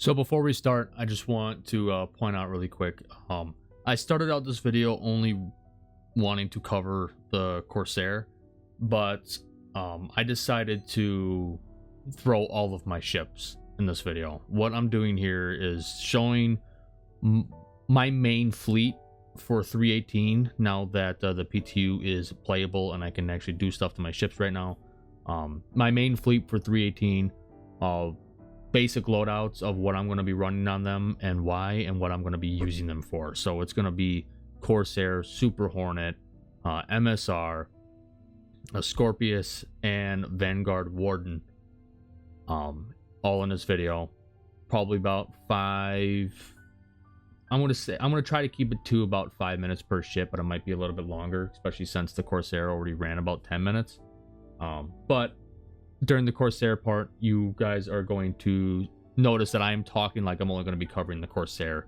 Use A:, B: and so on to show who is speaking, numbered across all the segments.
A: So before we start, I just want to point out really quick. I started out this video only wanting to cover the Corsair, but I decided to throw all of my ships in this video. What I'm doing here is showing my main fleet for 318 now that the PTU is playable and I can actually do stuff to my ships right now. My main fleet for 318, basic loadouts of what I'm going to be running on them and why and what I'm going to be using them for. So it's going to be Corsair, Super Hornet, MSR, a Scorpius, and Vanguard Warden, all in this video. Probably about 5. I'm going to try to keep it to about 5 minutes per ship, but it might be a little bit longer, especially since the Corsair already ran about 10 minutes. But during the Corsair part, you guys are going to notice that I am talking like I'm only going to be covering the Corsair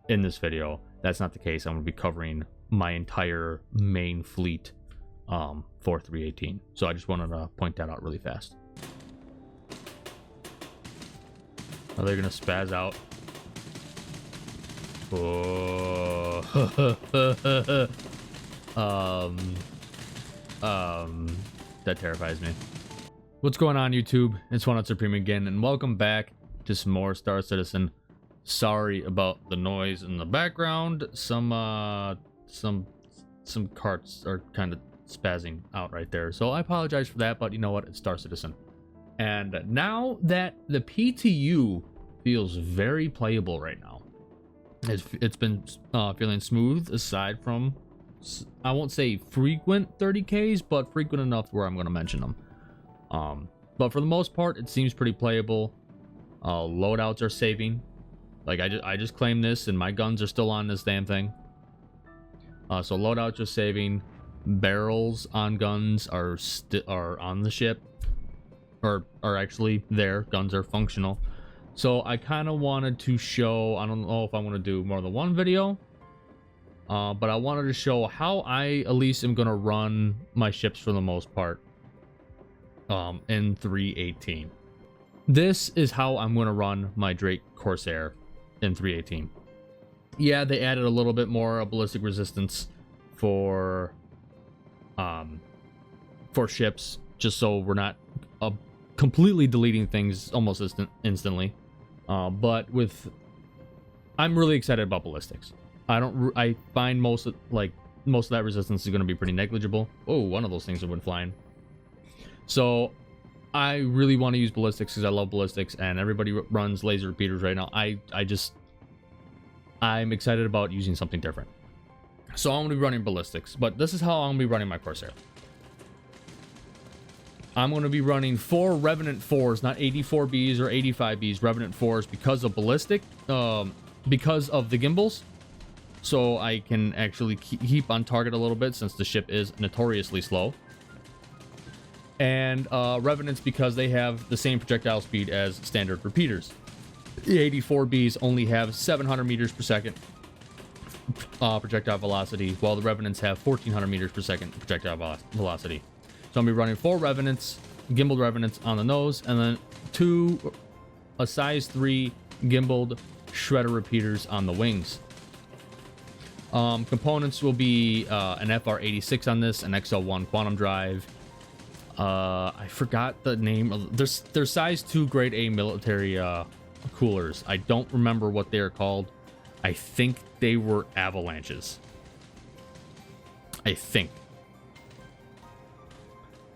A: in this video. That's not the case. I'm going to be covering my entire main fleet for 318. So I just wanted to point that out really fast. Are they going to spaz out? Oh. That terrifies me. What's going on, YouTube? It's One Supreme again, and welcome back to some more Star Citizen. Sorry about the noise in the background. Some carts are kind of spazzing out right there, so I apologize for that. But you know what? It's Star Citizen, and now that the PTU feels very playable right now, it's been feeling smooth. Aside from, I won't say frequent 30Ks, but frequent enough where I'm going to mention them. But for the most part, it seems pretty playable. Loadouts are saving. Like I just claimed this, and my guns are still on this damn thing. So loadouts are saving. Barrels on guns are on the ship, or are actually there. Guns are functional. So I kind of wanted to show. I don't know if I want to do more than one video. But I wanted to show how I at least am gonna run my ships for the most part. In 318. This is how I'm going to run my Drake Corsair in 318. Yeah, they added a little bit more ballistic resistance for ships, just so we're not completely deleting things almost instantly. But I'm really excited about ballistics. I find most of that resistance is going to be pretty negligible. Oh, one of those things that went flying. So I really want to use ballistics because I love ballistics, and everybody runs laser repeaters right now. I'm excited about using something different. So I'm going to be running ballistics, but this is how I'm going to be running my Corsair. I'm going to be running 4 Revenant 4s, not 84Bs or 85Bs, Revenant 4s because of ballistic, because of the gimbals. So I can actually keep on target a little bit since the ship is notoriously slow. And Revenants because they have the same projectile speed as standard repeaters. The 84Bs only have 700 meters per second projectile velocity, while the Revenants have 1400 meters per second projectile velocity. So I'm going to be running 4 Revenants, gimbaled Revenants on the nose, and then 2 size 3 gimbaled shredder repeaters on the wings. Components will be an FR86 on this, an XL1 quantum drive. I forgot the name of their size 2 grade A military coolers. I don't remember what they are called. I think they were avalanches. I think.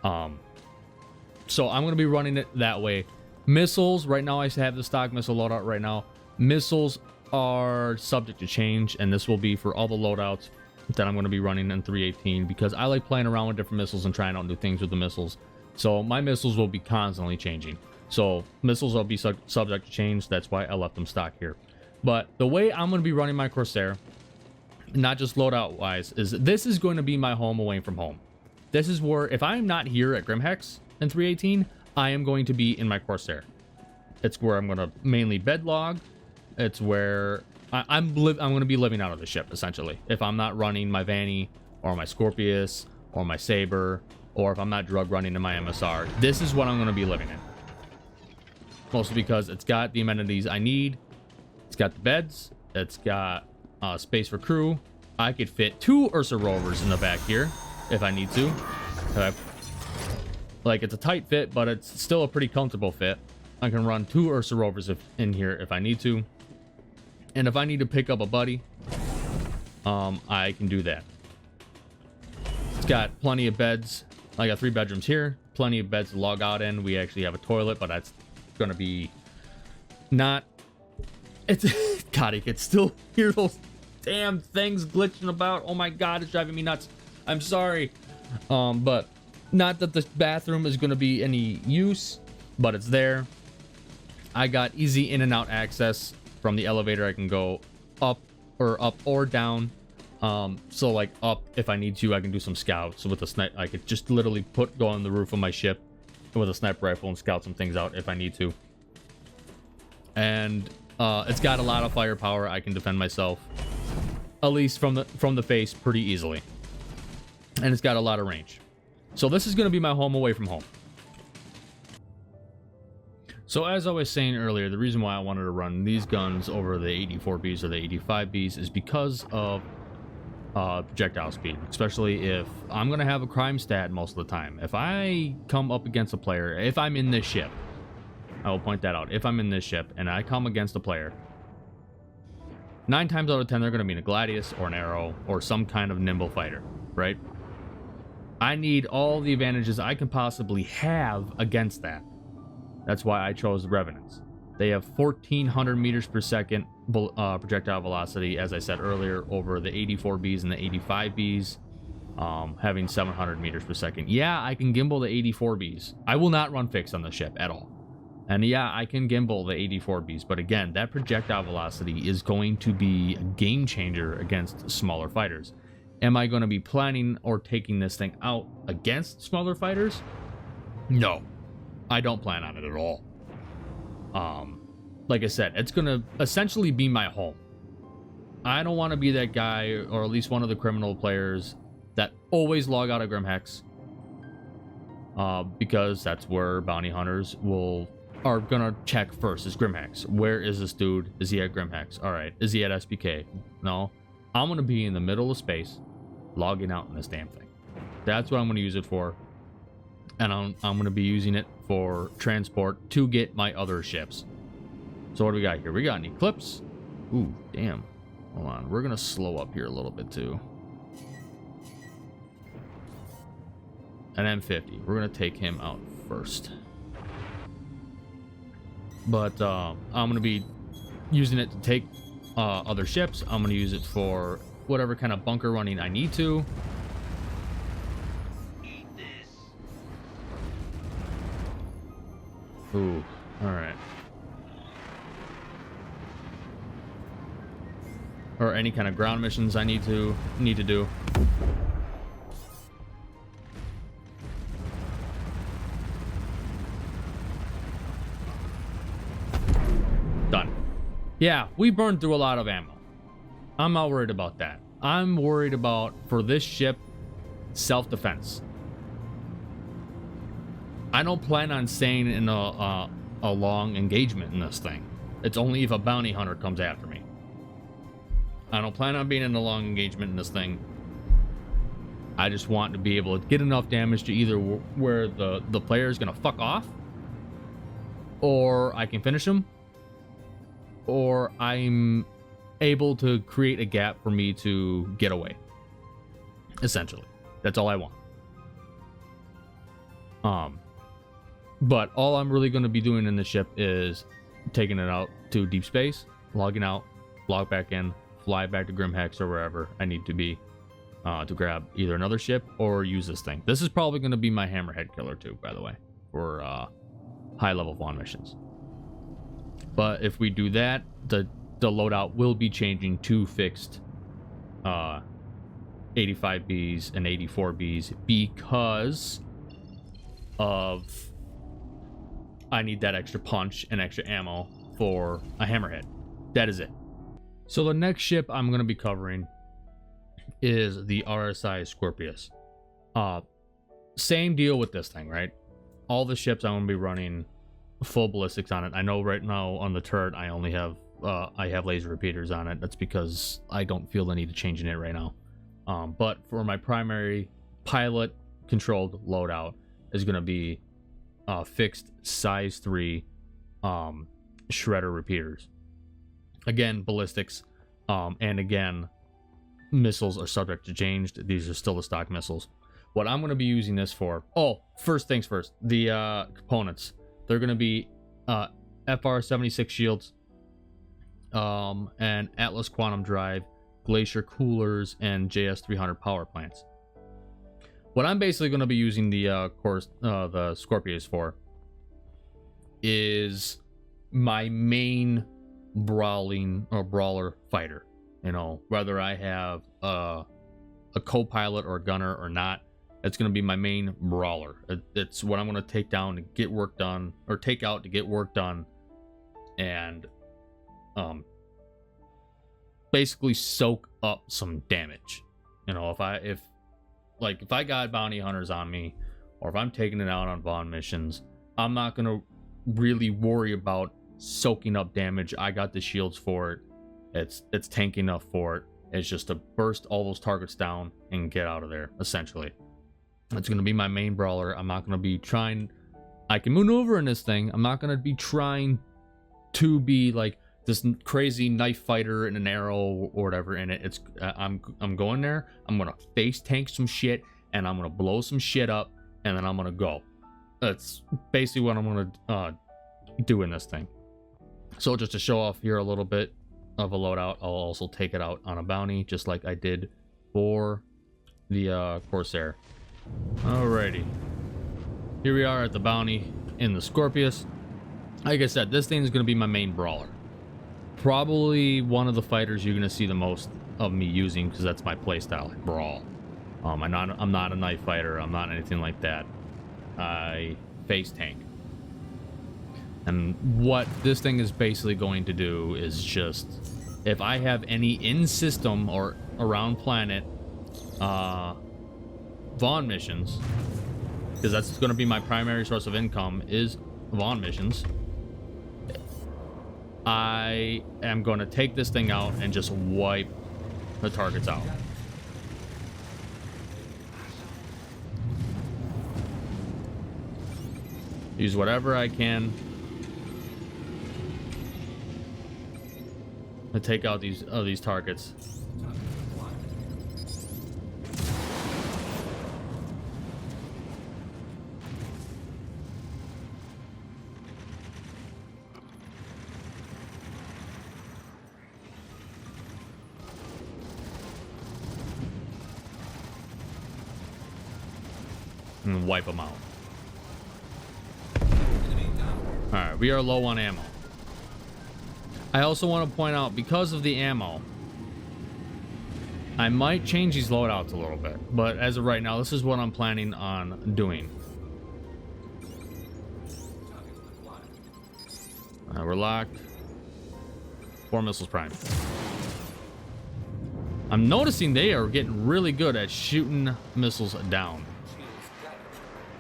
A: So I'm going to be running it that way. Missiles, right now I have the stock missile loadout right now. Missiles are subject to change, and this will be for all the loadouts that I'm going to be running in 318 because I like playing around with different missiles and trying out new things with the missiles. So my missiles will be constantly changing. So missiles will be subject to change. That's why I left them stock here. But the way I'm going to be running my Corsair, not just loadout wise, is this is going to be my home away from home. This is where, if I'm not here at Grimhex in 318, I am going to be in my Corsair. It's where I'm going to mainly bed log. It's where I'm going to be living out of the ship, essentially. If I'm not running my Vanny or my Scorpius or my Sabre, or if I'm not drug running in my MSR, this is what I'm going to be living in. mostly because it's got the amenities I need. It's got the beds. It's got space for crew. I could fit 2 Ursa rovers in the back here if I need to. Okay. Like, it's a tight fit, but it's still a pretty comfortable fit. I can run 2 Ursa rovers in here if I need to. And if I need to pick up a buddy, I can do that. It's got plenty of beds. I got 3 bedrooms here. Plenty of beds to log out in. We actually have a toilet, but that's going to be not... It's... God, I can still hear those damn things glitching about. Oh my God, it's driving me nuts. I'm sorry. But not that the bathroom is going to be any use, but it's there. I got easy in and out access from the elevator. I can go up or down. So like up, if I need to, I can do some scouts with a snipe. I could just literally go on the roof of my ship with a sniper rifle and scout some things out if I need to. And it's got a lot of firepower. I can defend myself, at least from the face, pretty easily. And it's got a lot of range. So this is going to be my home away from home. So as I was saying earlier, the reason why I wanted to run these guns over the 84Bs or the 85Bs is because of projectile speed, especially if I'm going to have a crime stat most of the time. If I come up against a player, if I'm in this ship, I will point that out. If I'm in this ship and I come against a player, 9 times out of 10, they're going to be in a Gladius or an Arrow or some kind of nimble fighter, right? I need all the advantages I can possibly have against that. That's why I chose the Revenants. They have 1,400 meters per second projectile velocity, as I said earlier, over the 84Bs and the 85Bs, having 700 meters per second. Yeah, I can gimbal the 84Bs. I will not run fixed on the ship at all. And yeah, I can gimbal the 84Bs, but again, that projectile velocity is going to be a game changer against smaller fighters. Am I going to be planning or taking this thing out against smaller fighters? No, I don't plan on it at all. Like I said, it's going to essentially be my home. I don't want to be that guy, or at least one of the criminal players, that always log out of Grimhex. Because that's where bounty hunters are gonna check first, is Grimhex. Where is this dude? Is he at Grimhex? All right. Is he at SPK? No. I'm gonna be in the middle of space, logging out in this damn thing. That's what I'm gonna use it for. And I'm gonna be using it for transport to get my other ships. So what do we got here? We got an Eclipse. Ooh, damn. Hold on. We're gonna slow up here a little bit too. An M50. We're gonna take him out first. But I'm going to be using it to take other ships. I'm going to use it for whatever kind of bunker running I need to. Eat this. Ooh, all right. Or any kind of ground missions I need to do. Done. Yeah, we burned through a lot of ammo. I'm not worried about that. I'm worried about, for this ship, self-defense. I don't plan on staying in a long engagement in this thing. It's only if a bounty hunter comes after me. I don't plan on being in a long engagement in this thing. I just want to be able to get enough damage to either where the player is going to fuck off, or I can finish him, or I'm able to create a gap for me to get away. Essentially, that's all I want. But all I'm really going to be doing in the ship is taking it out to deep space, logging out, log back in, fly back to Grimhex or wherever I need to be to grab either another ship or use this thing. This is probably going to be my hammerhead killer too, by the way, for high level Vaughn missions. But if we do that, the loadout will be changing to fixed 85Bs and 84Bs because of I need that extra punch and extra ammo for a hammerhead. That is it. So the next ship I'm going to be covering is the RSI Scorpius. Same deal with this thing, right? All the ships I'm going to be running full ballistics on it. I know right now on the turret I only have I have laser repeaters on it. That's because I don't feel the need to changing it right now. But for my primary pilot controlled loadout is going to be fixed size 3 shredder repeaters. Again, ballistics, and again, missiles are subject to change. These are still the stock missiles. What I'm going to be using this for, oh, first things first, the components. They're going to be FR76 shields, and Atlas quantum drive, glacier coolers, and JS300 power plants. What I'm basically going to be using the Scorpius for is my main brawler fighter. You know, whether I have a co-pilot or a gunner or not, it's going to be my main brawler. It's what I'm going to take down to get work done, or take out to get work done, and basically soak up some damage. You know, if I got bounty hunters on me, or if I'm taking it out on Vaughn missions, I'm not going to really worry about soaking up damage. I got the shields for it. It's tanky enough for it. It's just to burst all those targets down and get out of there, essentially. It's going to be my main brawler. I'm not going to be trying... I can maneuver in this thing. I'm not going to be trying to be like this crazy knife fighter and an arrow or whatever in it. It's I'm going there. I'm going to face tank some shit, and I'm going to blow some shit up, and then I'm going to go. That's basically what I'm going to do in this thing. So just to show off here a little bit of a loadout, I'll also take it out on a bounty, just like I did for the Corsair. Alrighty, here we are at the bounty in the Scorpius. Like I said, this thing is going to be my main brawler. Probably one of the fighters you're going to see the most of me using, because that's my playstyle, like brawl. I'm not a knife fighter. I'm not anything like that. I face tank. And what this thing is basically going to do is just, if I have any in-system or around planet Vaughn missions, because that's going to be my primary source of income, is Vaughn missions, I am going to take this thing out and just wipe the targets out. Use whatever I can to take out these targets. And wipe them out. Alright, we are low on ammo. I also want to point out, because of the ammo, I might change these loadouts a little bit, but as of right now, this is what I'm planning on doing. We're locked. 4 missiles prime. I'm noticing they are getting really good at shooting missiles down.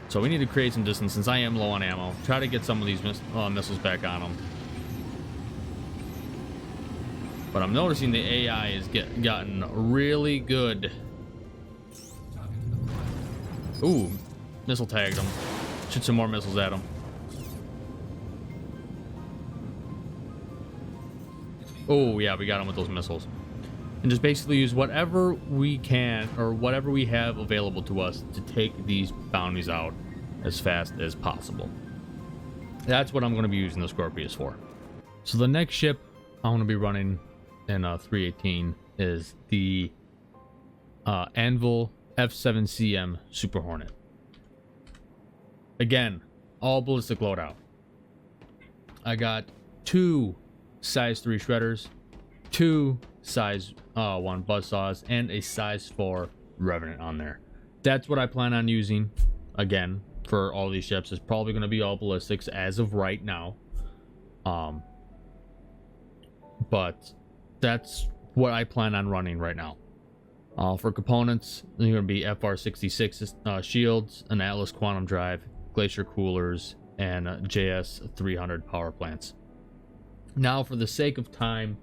A: So we need to create some distance, since I am low on ammo. Try to get some of these missiles back on them. But I'm noticing the AI is gotten really good. Ooh, missile tagged them. Shoot some more missiles at them. Oh yeah, we got them with those missiles. And just basically use whatever we can, or whatever we have available to us, to take these bounties out as fast as possible. That's what I'm going to be using the Scorpius for. So the next ship I'm going to be running in 318 is the Anvil F7CM Super Hornet. Again, all ballistic loadout. I got 2 size 3 shredders, 2 size 1 buzzsaws, and a size 4 Revenant on there. That's what I plan on using. Again, for all these ships, is probably going to be all ballistics as of right now. But that's what I plan on running right now. For components, they're going to be FR66 shields, an Atlas quantum drive, glacier coolers, and JS 300 power plants. Now, for the sake of time,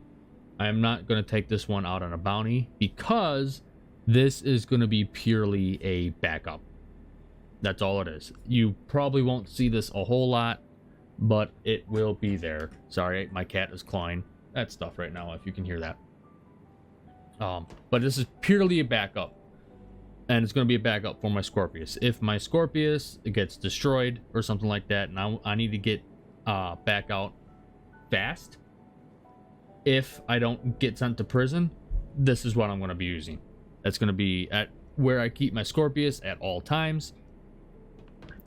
A: I am not going to take this one out on a bounty because this is going to be purely a backup. That's all it is. You probably won't see this a whole lot, but it will be there. Sorry, my cat is clawing that stuff right now, if you can hear that. But this is purely a backup, and it's going to be a backup for my Scorpius. If my Scorpius gets destroyed or something like that, and I need to get back out fast, if I don't get sent to prison, this is what I'm going to be using. That's going to be at where I keep my Scorpius at all times.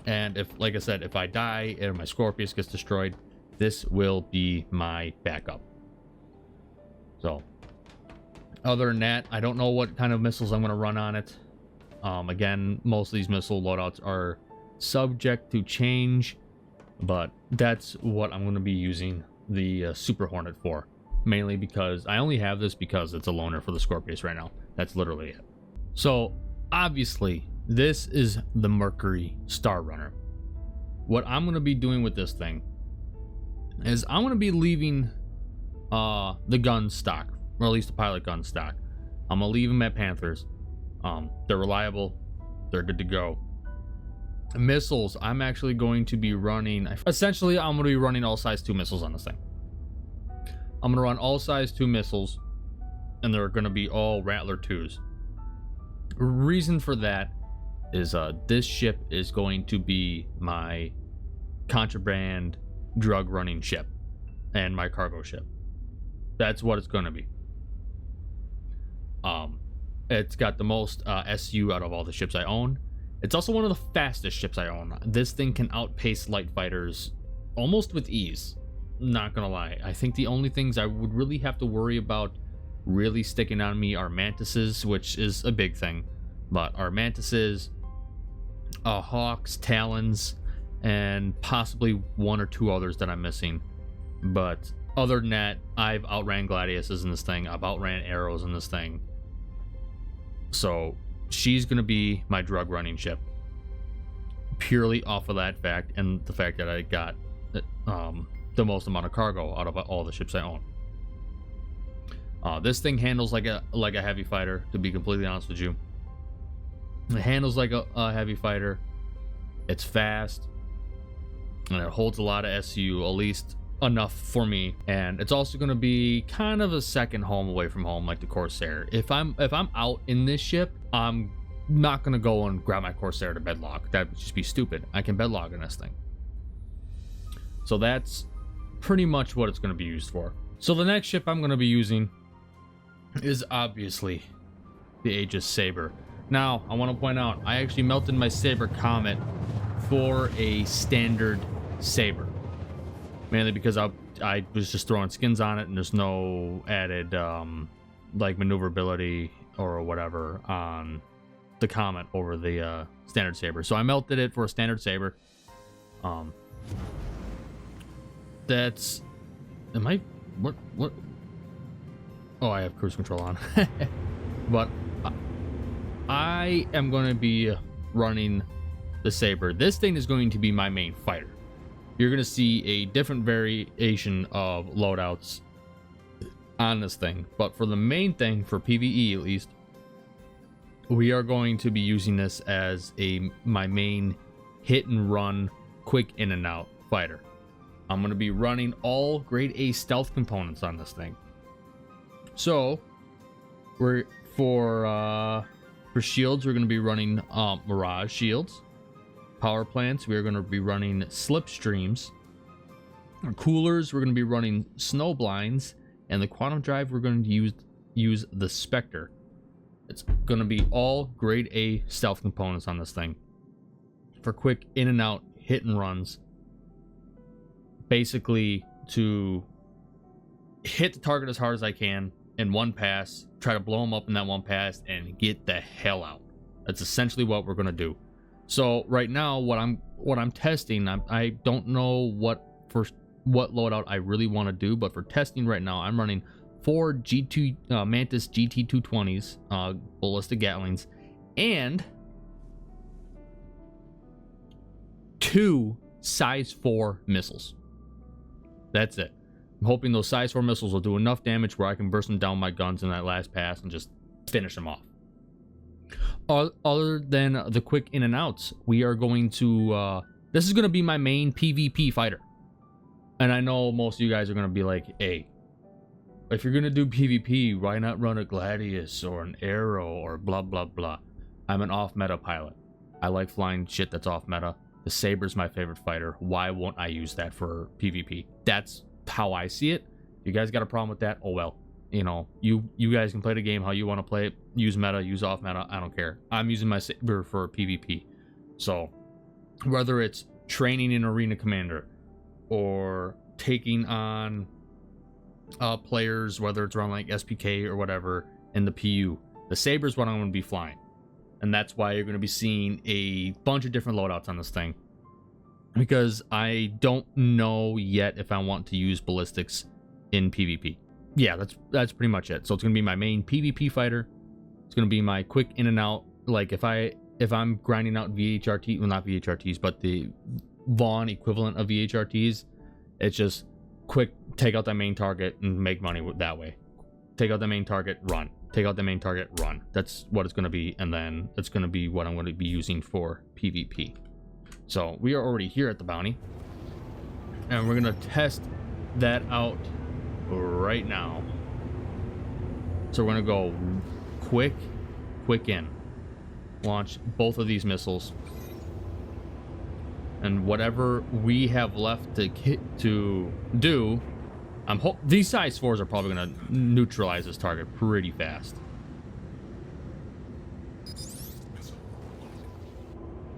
A: And if, like I said, if I die and my Scorpius gets destroyed, this will be my backup. So, other than that, I don't know what kind of missiles I'm going to run on it. Again, most of these missile loadouts are subject to change, but that's what I'm going to be using the Super Hornet for. Mainly because I only have this because it's a loaner for the Scorpius right now. That's literally it. So, obviously, this is the Mercury Star Runner. What I'm going to be doing with this thing is I'm going to be leaving the gun stock, or at least the pilot gun stock. I'm going to leave them at Panthers. They're reliable. They're good to go. Missiles, I'm actually going to be running... Essentially, I'm going to be running all size 2 missiles on this thing. I'm going to run all size 2 missiles, and they're going to be all Rattler 2s. Reason for that is this ship is going to be my contraband drug running ship and my cargo ship. That's what it's going to be. It's got the most SU out of all the ships I own. It's also one of the fastest ships I own. This thing can outpace light fighters almost with ease. Not gonna lie. I think the only things I would really have to worry about really sticking on me are mantises, which is a big thing. But our mantises, hawks, talons, and possibly 1 or 2 others that I'm missing. But other than that, I've outran gladiuses in this thing. I've outran arrows in this thing. So she's going to be my drug running ship. Purely off of that fact and the fact that I got the most amount of cargo out of all the ships I own. This thing handles like a heavy fighter, to be completely honest with you. It handles like a heavy fighter. It's fast. And it holds a lot of SU, at least enough for me. And it's also going to be kind of a second home away from home, like the Corsair. If I'm out in this ship, I'm not going to go and grab my Corsair to bedlog. That would just be stupid. I can bedlog in this thing. So that's pretty much what it's going to be used for. So the next ship I'm going to be using is obviously the Aegis Sabre. Now, I want to point out, I actually melted my Sabre Comet for a standard Sabre. Mainly because I was just throwing skins on it and there's no added like maneuverability or whatever on the Comet over the standard Sabre. So I melted it for a standard Sabre. That's... Am I... What? Oh, I have cruise control on. But I am going to be running the Sabre. This thing is going to be my main fighter. You're going to see a different variation of loadouts on this thing. But for the main thing, for PvE at least, we are going to be using this as my main hit and run, quick in and out fighter. I'm going to be running all grade A stealth components on this thing. So, for shields, we're going to be running Mirage shields. Power plants, we are going to be running slipstreams. Our coolers, we're going to be running snow blinds. And the quantum drive, we're going to use the Spectre. It's going to be all grade A stealth components on this thing. For quick in and out hit and runs. Basically, to hit the target as hard as I can in one pass, try to blow them up in that one pass, and get the hell out. That's essentially what we're going to do. So right now, what I'm testing, I don't know what loadout I really want to do, but for testing right now, I'm running 4 G2 Mantis GT220s, ballistic Gatlings, and 2 size 4 missiles. That's it. I'm hoping those size 4 missiles will do enough damage where I can burst them down my guns in that last pass and just finish them off. Other than the quick in and outs, we are going to this is going to be my main PvP fighter. And I know most of you guys are going to be like, hey, if you're going to do PvP, why not run a Gladius or an Arrow or blah blah blah. I'm an off meta pilot. I like flying shit that's off meta. The Sabre's my favorite fighter. Why won't I use that for PvP? That's how I see it. You guys got a problem with that? Oh well. You know, you guys can play the game how you want to play it. Use meta, use off meta. I don't care. I'm using my Sabre for PvP. So whether it's training in Arena Commander or taking on players, whether it's around like SPK or whatever in the PU, the Sabre is what I'm going to be flying. And that's why you're going to be seeing a bunch of different loadouts on this thing. Because I don't know yet if I want to use ballistics in PvP. Yeah, that's pretty much it. So it's going to be my main PvP fighter. It's going to be my quick in and out. Like if I'm grinding out VHRT, well not VHRTs, but the Vaughn equivalent of VHRTs, it's just quick take out that main target and make money that way. Take out the main target, run. Take out the main target, run. That's what it's going to be, and then it's going to be what I'm going to be using for PvP. So we are already here at the bounty, and we're going to test that out right now. So we're going to go quick in. Launch both of these missiles. And whatever we have left to do, these size 4s are probably going to neutralize this target pretty fast.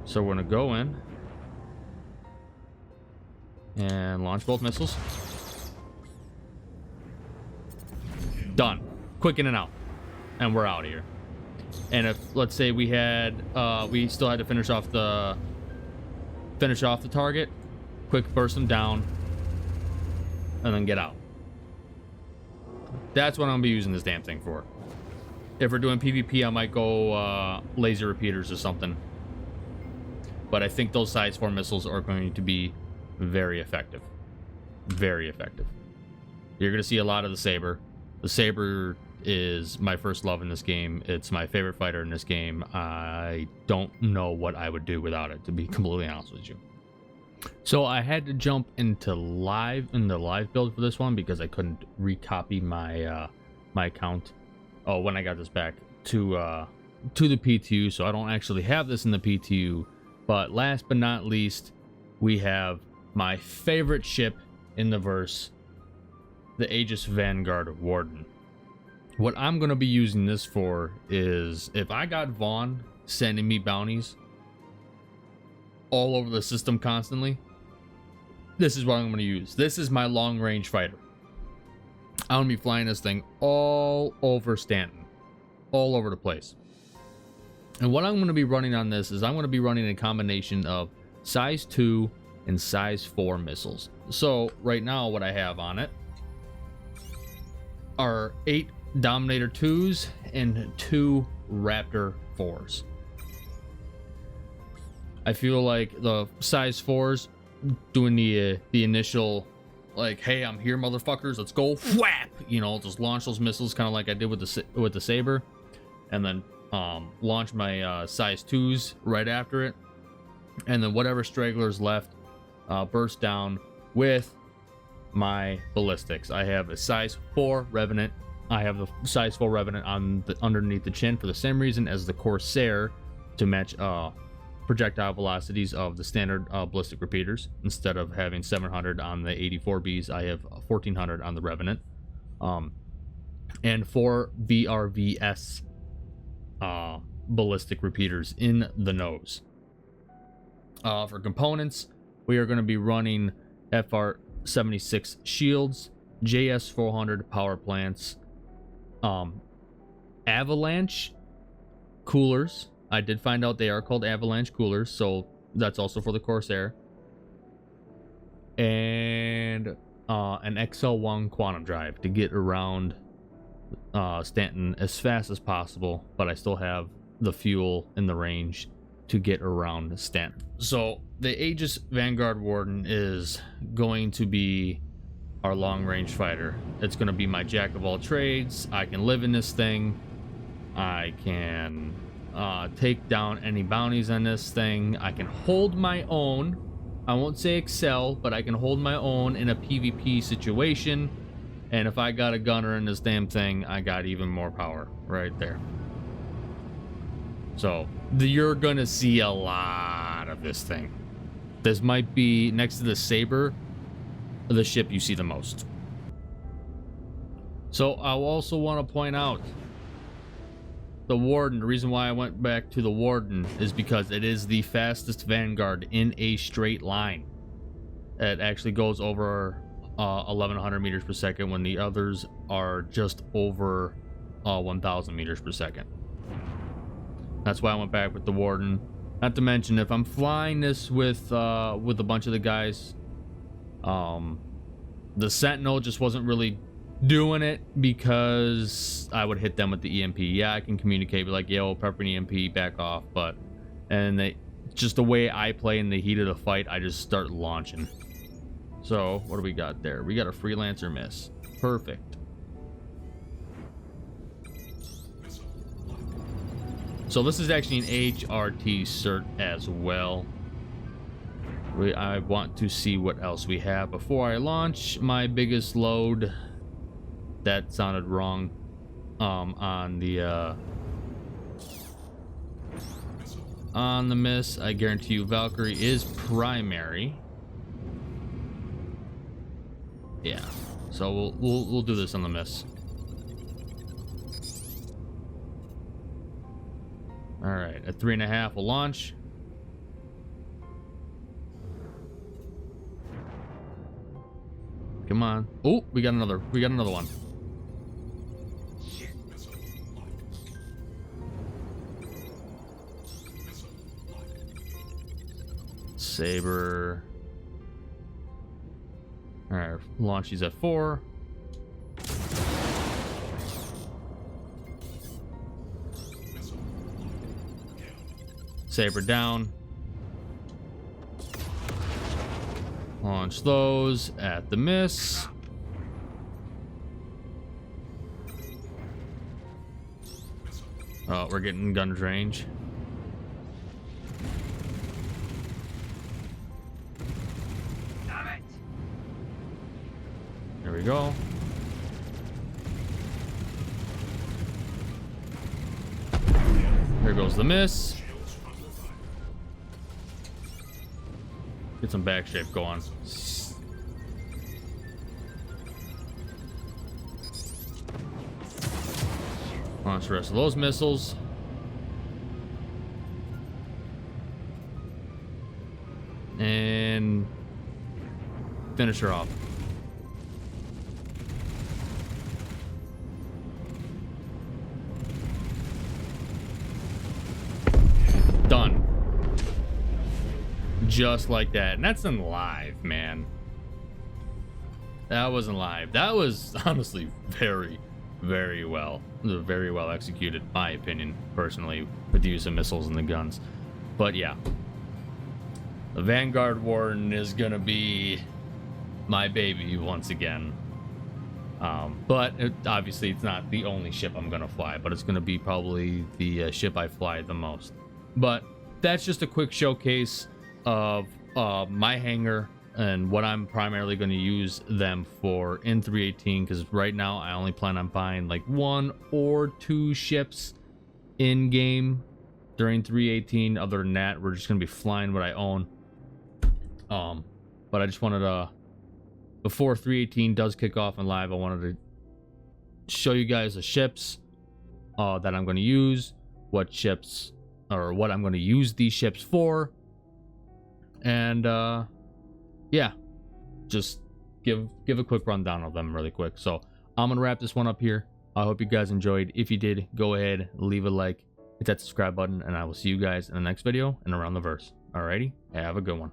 A: So we're going to go in and launch both missiles. Done. Quick in and out. And we're out of here. And if, let's say we still had to finish off the target, quick burst them down, and then get out. That's what I'm gonna be using this damn thing for. If we're doing PvP, I might go laser repeaters or something. But I think those size 4 missiles are going to be very effective. Very effective. You're gonna see a lot of the Sabre. The Sabre is my first love in this game. It's my favorite fighter in this game. I don't know what I would do without it, to be completely honest with you. So I had to jump into live build for this one because I couldn't recopy my my account. Oh, when I got this back to the PTU, so I don't actually have this in the PTU. But last but not least, we have my favorite ship in the verse, the Aegis Vanguard Warden. What I'm going to be using this for is, if I got Vaughn sending me bounties all over the system constantly, this is what I'm going to use. This is my long range fighter. I'm going to be flying this thing all over Stanton, all over the place. And what I'm going to be running on this is I'm going to be running a combination of size 2 and size 4 missiles. So right now what I have on it are 8 Dominator 2s and 2 Raptor 4s. I feel like the size 4s doing the initial, like, hey, I'm here, motherfuckers, let's go, whap, you know, just launch those missiles, kind of like I did with the Sabre, and then launch my size 2s right after it, and then whatever stragglers left, burst down with my ballistics. I have a size 4 Revenant. I have the size 4 Revenant on underneath the chin for the same reason as the Corsair, to match projectile velocities of the standard ballistic repeaters. Instead of having 700 on the 84Bs, I have 1400 on the Revenant. And 4 VRVS ballistic repeaters in the nose. For components, we are going to be running FR76 shields, JS400 power plants, Avalanche coolers. I did find out they are called Avalanche coolers, so that's also for the Corsair. And an XL1 quantum drive to get around Stanton as fast as possible, but I still have the fuel in the range to get around Stanton. So the Aegis Vanguard Warden is going to be our long-range fighter. It's going to be my jack of all trades. I can live in this thing. I can take down any bounties on this thing. I can hold my own. I won't say excel, but I can hold my own in a PvP situation. And if I got a gunner in this damn thing, I got even more power right there. So you're gonna see a lot of this thing. This might be, next to the Sabre, the ship you see the most. So I also want to point out the Warden. The reason why I went back to the Warden is because it is the fastest Vanguard in a straight line. It actually goes over 1100 meters per second when the others are just over 1000 meters per second. That's why I went back with the Warden. Not to mention, if I'm flying this with a bunch of the guys, the Sentinel just wasn't really doing it because I would hit them with the EMP. Yeah, I can communicate, be like, yo, pepper an EMP, back off. But, and they, just the way I play in the heat of the fight, I just start launching. So, what do we got there? We got a Freelancer miss. Perfect. So this is actually an HRT cert as well. I want to see what else we have before I launch my biggest load. That sounded wrong. On the miss, I guarantee you Valkyrie is primary. Yeah, so we'll do this on the miss. All right, at 3.5 we'll launch. Come on. Oh, we got another one. Sabre. All right, launch these at 4. Sabre down. Launch those at the miss. Oh, we're getting gunner's range. There we go. There goes the miss. Get some back shape going. Launch the rest of those missiles. And finish her off. Done. Just like that. And that's in live, man. That wasn't live. That was honestly very well executed, my opinion, personally, with the use of missiles and the guns. But yeah, the Vanguard Warden is gonna be my baby once again. But obviously it's not the only ship I'm gonna fly, but it's gonna be probably the ship I fly the most. But that's just a quick showcase of my hangar and what I'm primarily going to use them for in 318, because right now I only plan on buying like 1 or 2 ships in game during 318. Other than that, we're just going to be flying what I own. But I just wanted to, before 318 does kick off in live, I wanted to show you guys the ships that I'm going to use, what ships or what I'm going to use these ships for. And yeah, just give a quick rundown of them really quick. So I'm gonna wrap this one up here. I hope you guys enjoyed. If you did, go ahead, leave a like, hit that subscribe button, and I will see you guys in the next video and around the verse. Alrighty, have a good one.